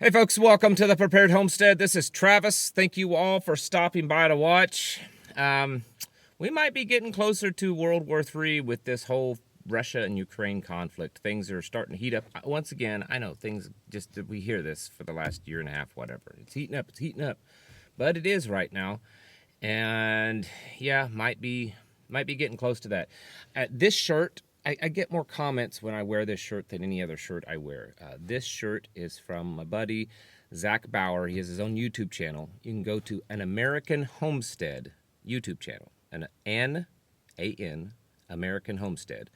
Hey folks, welcome to the Prepared Homestead. This is Travis. Thank you all for stopping by to watch. We might be getting closer to World War III with this whole Russia and Ukraine conflict. Things are starting to heat up. Once again, I know things we hear this for the last year and a half, whatever. It's heating up. But it is right now. And yeah, might be getting close to that. This shirt, I get more comments when I wear this shirt than any other shirt I wear. This shirt is from my buddy, Zach Bauer. He has his own YouTube channel. You can go to An American Homestead YouTube channel. N-A-N, American Homestead.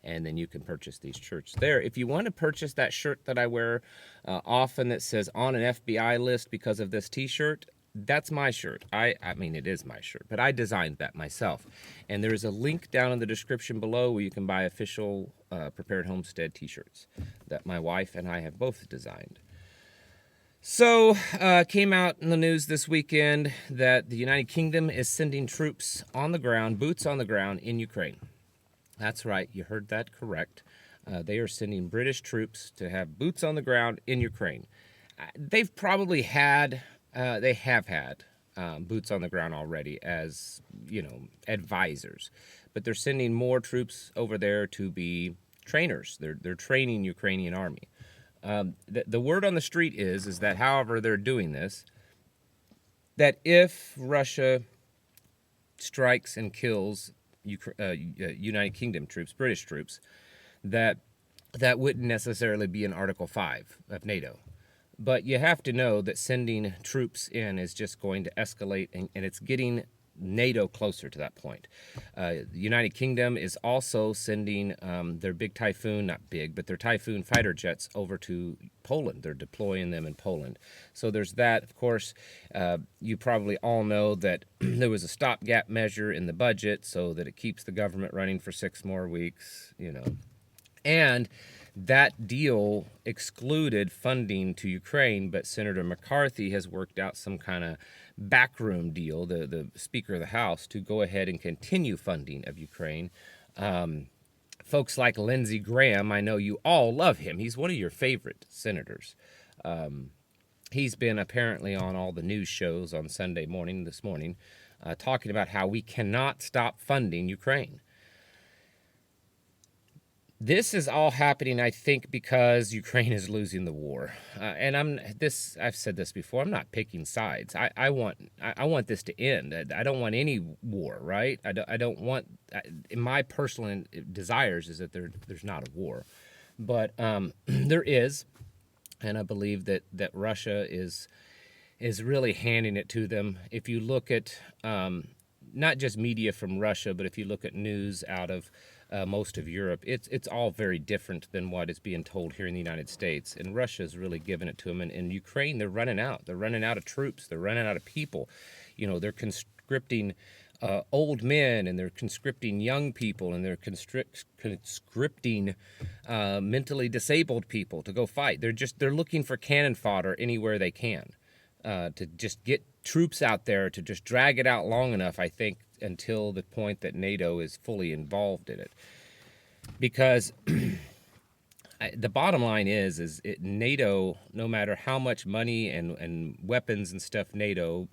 And then you can purchase these shirts there. If you want to purchase that shirt that I wear often that says on an FBI list because of this t-shirt, that's my shirt. I mean, it is my shirt, but I designed that myself. And there is a link down in the description below where you can buy official Prepared Homestead t-shirts that my wife and I have both designed. So, came out in the news this weekend that the United Kingdom is sending troops on the ground, boots on the ground in Ukraine. That's right, you heard that correct. They are sending British troops to have boots on the ground in Ukraine. They've probably had... they have had boots on the ground already as, advisors. But they're sending more troops over there to be trainers. They're training Ukrainian army. The word on the street is that however they're doing this, that if Russia strikes and kills United Kingdom troops, British troops, that wouldn't necessarily be in Article 5 of NATO. But you have to know that sending troops in is just going to escalate, and it's getting NATO closer to that point. The United Kingdom is also sending their big Typhoon, not big, but their Typhoon fighter jets over to Poland. They're deploying them in Poland. So there's that. Of course, you probably all know that there was a stopgap measure in the budget so that it keeps the government running for 6 more weeks, And that deal excluded funding to Ukraine, but Senator McCarthy has worked out some kind of backroom deal, the Speaker of the House, to go ahead and continue funding of Ukraine. Folks like Lindsey Graham, I know you all love him. He's one of your favorite senators. He's been apparently on all the news shows on Sunday morning, this morning, talking about how we cannot stop funding Ukraine. This is all happening, I think, because Ukraine is losing the war. And I've said this before, I'm not picking sides. I want this to end. I don't want any war, right? I don't want, my personal desires is that there's not a war. But there is, and I believe that Russia is really handing it to them. If you look at not just media from Russia, but if you look at news out of most of Europe, it's all very different than what is being told here in the United States. And Russia's really giving it to them. And in Ukraine, they're running out. They're running out of troops. They're running out of people. They're conscripting old men, and they're conscripting young people, and they're conscripting mentally disabled people to go fight. They're looking for cannon fodder anywhere they can to just get troops out there to just drag it out long enough, I think, until the point that NATO is fully involved in it. Because the bottom line is NATO, no matter how much money and weapons and stuff NATO,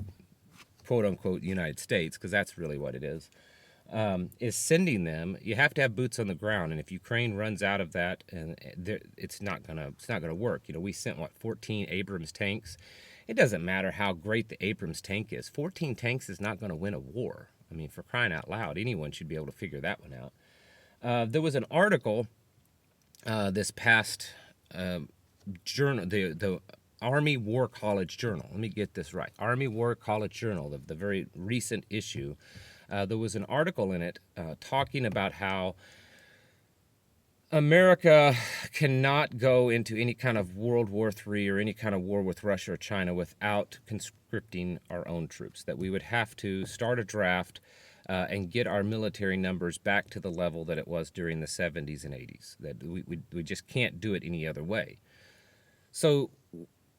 quote unquote, United States, because that's really what it is sending them, you have to have boots on the ground. And if Ukraine runs out of that, and it's not gonna work. We sent 14 Abrams tanks. It doesn't matter how great the Abrams tank is. 14 tanks is not going to win a war. I mean, for crying out loud, anyone should be able to figure that one out. There was an article this past journal, the Army War College Journal. Let me get this right. Army War College Journal, the very recent issue. There was an article in it talking about how America cannot go into any kind of World War III or any kind of war with Russia or China without conscripting our own troops, that we would have to start a draft and get our military numbers back to the level that it was during the 70s and 80s, that we just can't do it any other way. So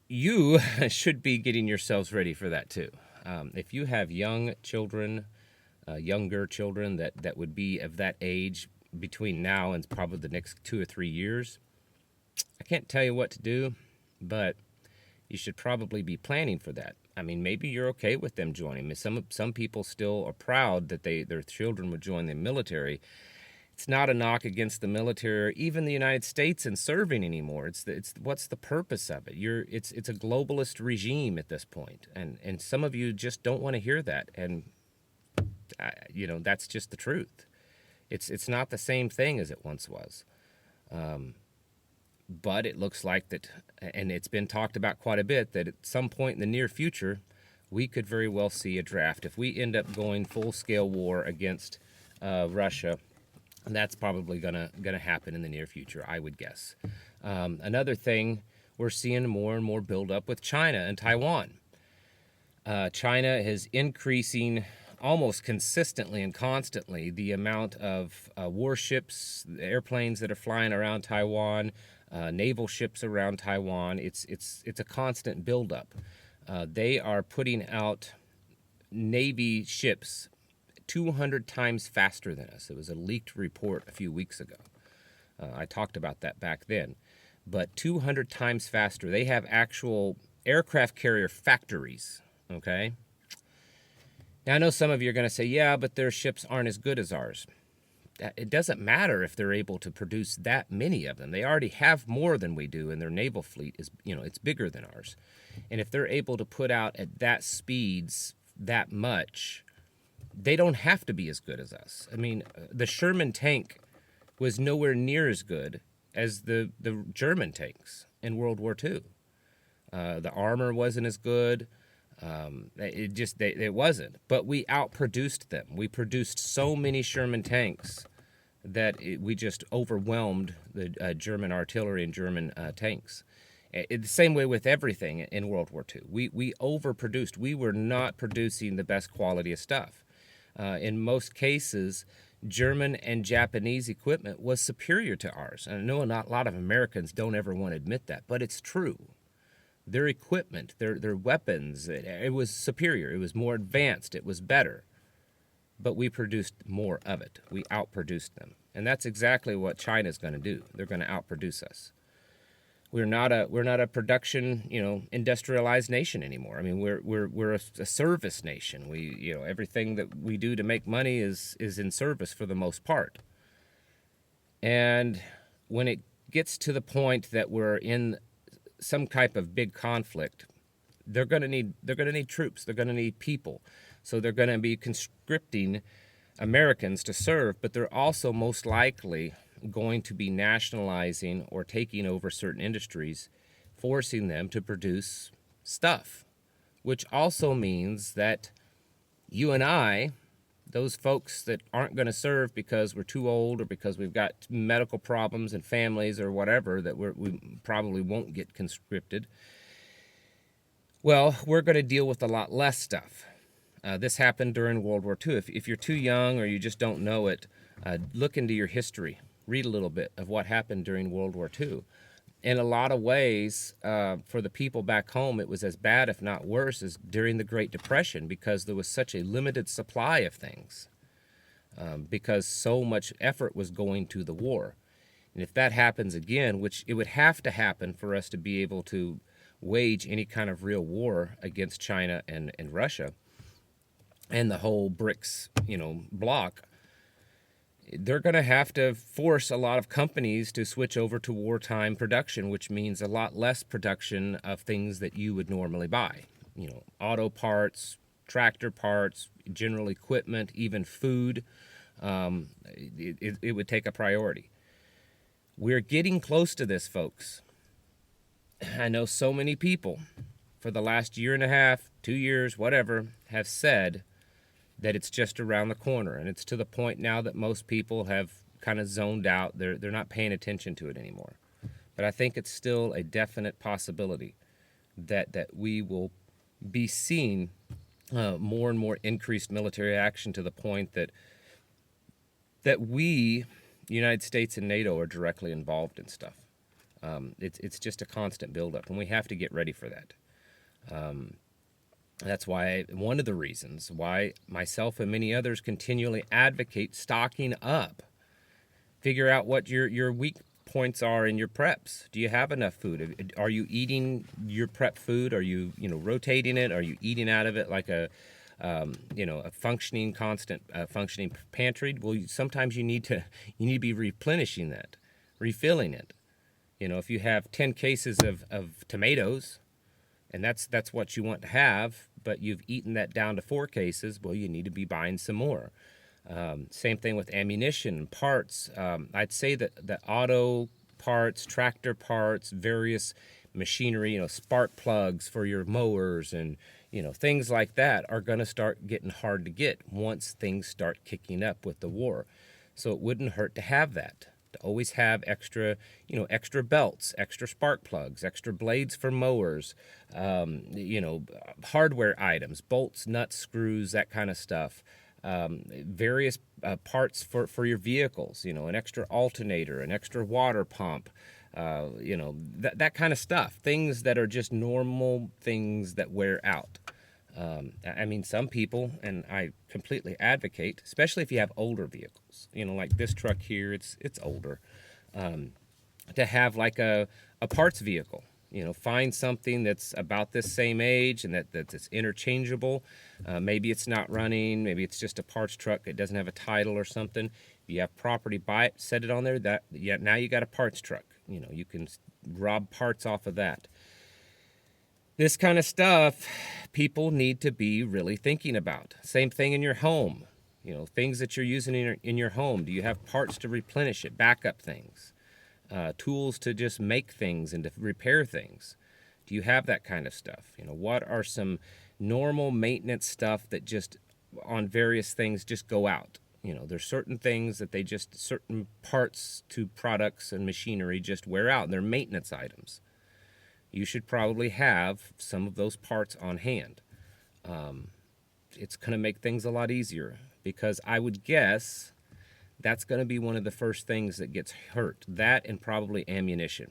you should be getting yourselves ready for that too. If you have young children, younger children that would be of that age, between now and probably the next 2 or 3 years, I can't tell you what to do, but you should probably be planning for that. I mean, maybe you're okay with them joining. I mean, some people still are proud that their children would join the military. It's not a knock against the military or even the United States in serving anymore. It's what's the purpose of it? It's a globalist regime at this point, and some of you just don't want to hear that, and that's just the truth. It's not the same thing as it once was. But it looks like that, and it's been talked about quite a bit, that at some point in the near future, we could very well see a draft. If we end up going full-scale war against Russia, that's probably gonna happen in the near future, I would guess. Another thing, we're seeing more and more buildup with China and Taiwan. China is increasing almost consistently and constantly the amount of warships, airplanes that are flying around Taiwan, naval ships around Taiwan. It's a constant buildup. They are putting out Navy ships 200 times faster than us. It was a leaked report a few weeks ago. I talked about that back then. But 200 times faster. They have actual aircraft carrier factories, okay? Now, I know some of you are going to say, yeah, but their ships aren't as good as ours. It doesn't matter if they're able to produce that many of them. They already have more than we do, and their naval fleet is, it's bigger than ours. And if they're able to put out at that speeds that much, they don't have to be as good as us. I mean, the Sherman tank was nowhere near as good as the German tanks in World War II. The armor wasn't as good. It wasn't. But we outproduced them. We produced so many Sherman tanks that we just overwhelmed the German artillery and German tanks. The same way with everything in World War II. We overproduced. We were not producing the best quality of stuff. In most cases, German and Japanese equipment was superior to ours. And I know not a lot of Americans don't ever want to admit that, but it's true. Their equipment, their weapons, it was superior. It was more advanced. It was better. But we produced more of it. We outproduced them. And that's exactly what China's going to do. They're going to outproduce us. We're not a production, industrialized nation anymore. I mean, we're a service nation. We, everything that we do to make money is in service for the most part. And when it gets to the point that we're in some type of big conflict, they're going to need troops. They're going to need people. So they're going to be conscripting Americans to serve, but they're also most likely going to be nationalizing or taking over certain industries, forcing them to produce stuff, which also means that you and I, those folks that aren't going to serve because we're too old or because we've got medical problems and families or whatever, that we probably won't get conscripted, well, we're going to deal with a lot less stuff. This happened during World War II. If you're too young or you just don't know it, look into your history. Read a little bit of what happened during World War II. In a lot of ways, for the people back home, it was as bad, if not worse, as during the Great Depression, because there was such a limited supply of things, because so much effort was going to the war. And if that happens again, which it would have to happen for us to be able to wage any kind of real war against China and Russia and the whole BRICS, bloc, they're going to have to force a lot of companies to switch over to wartime production, which means a lot less production of things that you would normally buy. Auto parts, tractor parts, general equipment, even food. It would take a priority. We're getting close to this, folks. I know so many people for the last year and a half, 2 years, whatever, have said that it's just around the corner, and it's to the point now that most people have kind of zoned out. They're not paying attention to it anymore. But I think it's still a definite possibility that we will be seeing more and more increased military action, to the point that we, the United States and NATO, are directly involved in stuff. It's just a constant buildup, and we have to get ready for that. That's why, one of the reasons why myself and many others continually advocate stocking up. Figure out what your weak points are in your preps. Do you have enough food? Are you eating your prep food? Are you, rotating it? Are you eating out of it like a functioning, constant, functioning pantry? Well, sometimes you need to be replenishing that, refilling it. If you have 10 cases of tomatoes, and that's what you want to have, but you've eaten that down to 4 cases, well, you need to be buying some more. Same thing with ammunition, parts. I'd say that the auto parts, tractor parts, various machinery, spark plugs for your mowers and, things like that are going to start getting hard to get once things start kicking up with the war. So it wouldn't hurt to have that. To always have extra, extra belts, extra spark plugs, extra blades for mowers, hardware items, bolts, nuts, screws, that kind of stuff. Various parts for your vehicles, an extra alternator, an extra water pump, that kind of stuff. Things that are just normal things that wear out. Some people, and I completely advocate, especially if you have older vehicles, like this truck here, it's older, to have like a parts vehicle. Find something that's about this same age and that's interchangeable. Maybe it's not running. Maybe it's just a parts truck. It doesn't have a title or something. If you have property, buy it, set it on there. Now you got a parts truck. You can rob parts off of that. This kind of stuff, people need to be really thinking about. Same thing in your home. Things that you're using in your home. Do you have parts to replenish it, backup things? Tools to just make things and to repair things? Do you have that kind of stuff? What are some normal maintenance stuff that just on various things just go out? There's certain things that certain parts to products and machinery just wear out, and they're maintenance items. You should probably have some of those parts on hand. It's going to make things a lot easier, because I would guess that's going to be one of the first things that gets hurt. That and probably ammunition.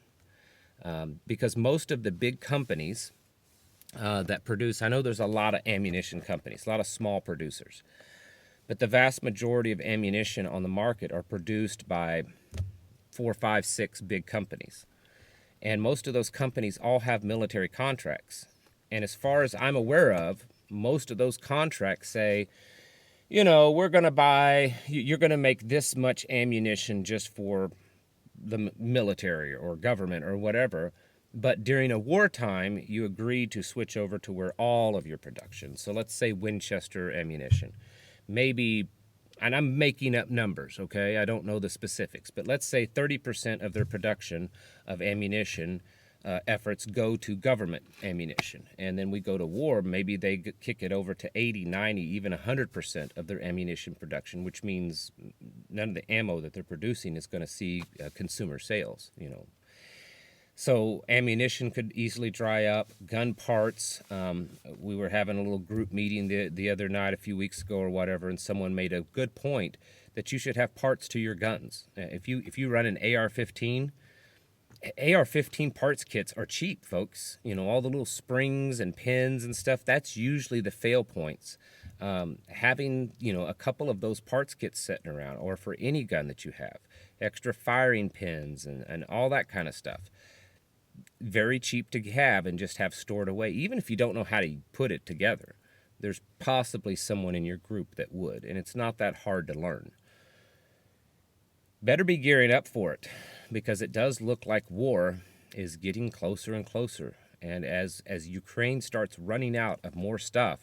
Because most of the big companies that produce, I know there's a lot of ammunition companies, a lot of small producers, but the vast majority of ammunition on the market are produced by 4, 5, 6 big companies. And most of those companies all have military contracts. And as far as I'm aware of, most of those contracts say, we're going to buy, you're going to make this much ammunition just for the military or government or whatever. But during a wartime, you agree to switch over to where all of your production. So let's say Winchester ammunition. Maybe, and I'm making up numbers, okay? I don't know the specifics, but let's say 30% of their production of ammunition efforts go to government ammunition. And then we go to war, maybe they kick it over to 80, 90, even 100% of their ammunition production, which means none of the ammo that they're producing is going to see consumer sales, So ammunition could easily dry up. Gun parts, we were having a little group meeting the other night, a few weeks ago or whatever, and someone made a good point that you should have parts to your guns. If you run an AR-15, AR-15 parts kits are cheap, folks. All the little springs and pins and stuff, that's usually the fail points. Having, a couple of those parts kits sitting around, or for any gun that you have, extra firing pins and all that kind of stuff. Very cheap to have and just have stored away. Even if you don't know how to put it together, there's possibly someone in your group that would, and it's not that hard to learn. Better be gearing up for it, because it does look like war is getting closer and closer. And as Ukraine starts running out of more stuff,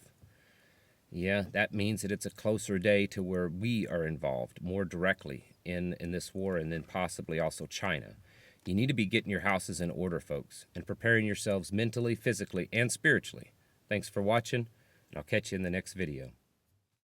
yeah, that means that it's a closer day to where we are involved more directly in this war, and then possibly also China. You need to be getting your houses in order, folks, and preparing yourselves mentally, physically, and spiritually. Thanks for watching, and I'll catch you in the next video.